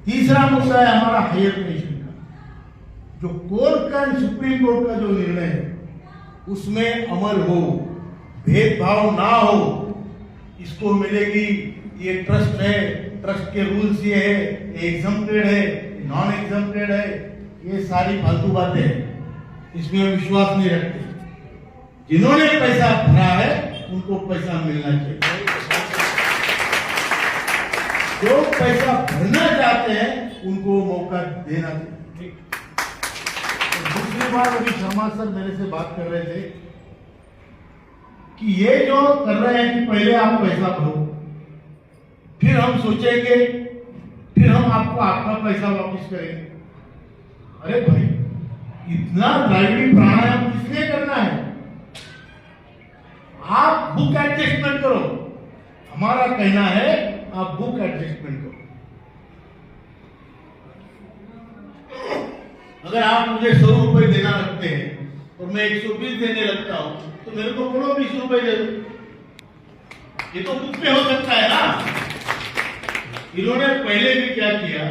तीसरा मुद्दा है हमारा हायर पेंशन का, जो कोर्ट का सुप्रीम कोर्ट का जो निर्णय है उसमें अमल हो, भेदभाव ना हो, इसको मिलेगी, ये ट्रस्ट है, ट्रस्ट के रूल्स ये है, एग्जम्प्टेड है, नॉन एग्जम्प्टेड है, ये सारी फालतू बातें हैं, इसमें हम विश्वास नहीं रखते। जिन्होंने पैसा भरा है उनको पैसा मिलना चाहिए, जो पैसा भरना चाहते हैं उनको मौका देना चाहिए। दूसरी बात, अभी शर्मा सर मेरे से बात कर रहे थे कि ये जो कर रहे हैं कि पहले आप पैसा भरो, फिर हम सोचेंगे, फिर हम आपको आपका पैसा वापस करेंगे। अरे भाई, इतना ड्राइविंग प्राणायाम किसने करना है? आप बुक एडजस्टमेंट करो, हमारा कहना है आप बुक एडजस्टमेंट करो। अगर आप मुझे 100 रुपए देना लगते हैं और मैं 120 देने लगता हूं तो मेरे को बोलो 20 रुपए दे दो, ये तो बुक पे हो सकता है ना। इन्होंने पहले भी क्या किया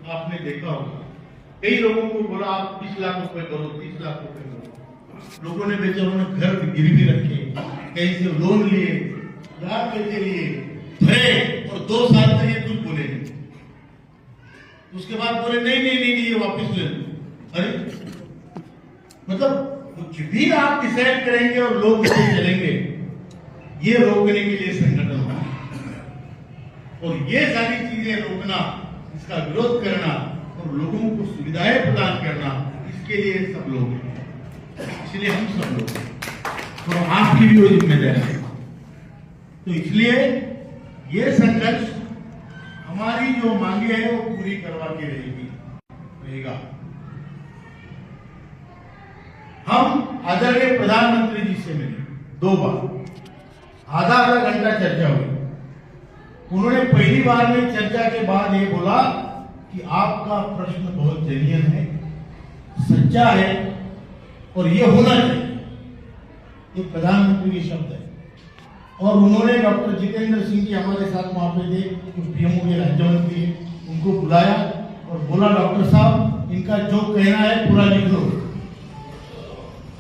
आपने देखा होगा, कई लोगों को बोला आप 20 लाख रुपए करो, 30 लाख रुपए करो, लोगों ने बेचारों ने घर गिरवी रखे, कहीं से लोन लिए, लाख पैसे लिए, भरे और 2 साल तक ये कुछ बोले नहीं, उसके बाद बोले नहीं नहीं नहीं ये वापस ले लो। अरे मतलब कुछ भी आप डिसाइड करेंगे और लोग इसे चलेंगे, ये रोकने के लिए संगठन है, और ये सारी चीजें रोकना, इसका विरोध करना और लोगों को सुविधाएं प्रदान करना, इसके लिए सब लोग हैं, इसलिए हम सब लोग हैं, और आपकी भी वो जिम्मेदारी है। तो इसलिए ये संघर्ष हमारी जो मांगे हैं वो पूरी करवा के रहेगा। हम आदरणीय प्रधानमंत्री जी से मिले 2 बार, आधा घंटा चर्चा हुई। उन्होंने पहली बार में चर्चा के बाद ये बोला कि आपका प्रश्न बहुत जेन्युइन है, सच्चा है और ये होना चाहिए, ये प्रधानमंत्री के शब्द है। और उन्होंने डॉक्टर जितेंद्र सिंह जी हमारे साथ वहां पे थे, जो पीएमओ के राज्य मंत्री है, उनको बुलाया और बोला डॉक्टर साहब इनका जो कहना है पूरा लिख लो,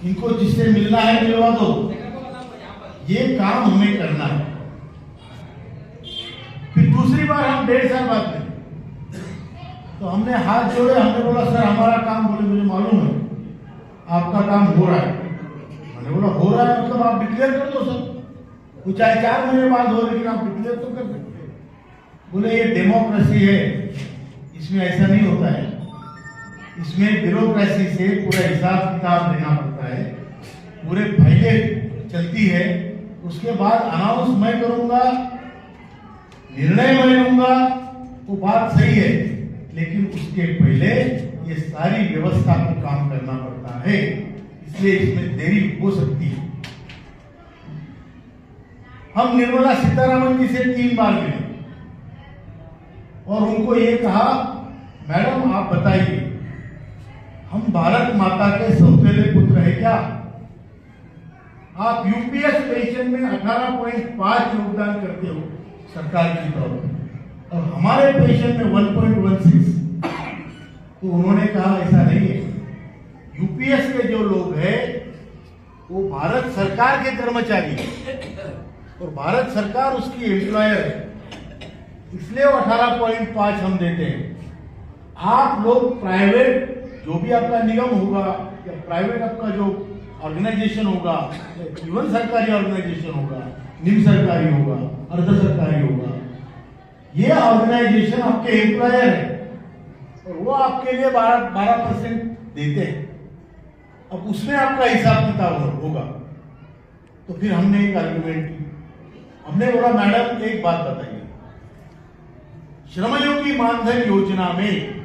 इनको जिससे मिलना है मिलवा दो, ये काम हमें करना है। फिर दूसरी बार हम 1.5 साल बाद में तो हमने हाथ जोड़े, हमने बोला सर हमारा काम, बोले मुझे मालूम है आपका काम हो रहा है। मैंने बोला हो रहा है मतलब आप डिक्लेयर कर दो सर, वो चाहे 4 महीने बाद हो, लेकिन आप डिक्लेयर तो कर सकते हैं। बोले ये डेमोक्रेसी है, इसमें ऐसा नहीं होता है, इसमें ब्यूरोक्रेसी से पूरा हिसाब किताब देना पड़ता है, पूरे फाइलें चलती है, उसके बाद अनाउंस मैं करूंगा, निर्णय मैं लूंगा, वो बात सही है, लेकिन उसके पहले ये सारी व्यवस्था को काम करना पड़ता है, इसलिए इसमें देरी हो सकती है। हम निर्मला सीतारमण जी से 3 बार मिले और उनको ये कहा मैडम आप बताइए हम भारत माता के सौतेले पुत्र है क्या? आप यूपीएस पेंशन में 18.5 योगदान करते हो सरकार की तौर पर और हमारे पेंशन में 1.16। तो उन्होंने कहा ऐसा नहीं है, यूपीएस के जो लोग हैं वो भारत सरकार के कर्मचारी हैं और भारत सरकार उसकी एम्प्लॉयर है, इसलिए वो 18.5 हम देते हैं। आप लोग प्राइवेट जो भी आपका निगम होगा या प्राइवेट आपका जो ऑर्गेनाइजेशन होगा, इवन सरकारी ऑर्गेनाइजेशन होगा, निम सरकारी होगा, अर्ध सरकारी होगा, ये ऑर्गेनाइजेशन आपके एम्प्लॉयर है और वो आपके लिए 12% देते हैं। अब उसमें आपका हिसाब किताब होगा। तो फिर हमने एक आर्गुमेंट की, हमने बोला मैडम एक बात बताइए, श्रमयोगी मानधन योजना में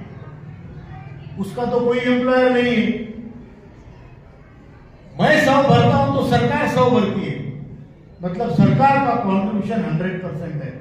उसका तो कोई एम्प्लॉयर नहीं है, मैं 100 भरता हूं तो सरकार 100 भरती है, मतलब सरकार का कॉन्ट्रीब्यूशन 100% है।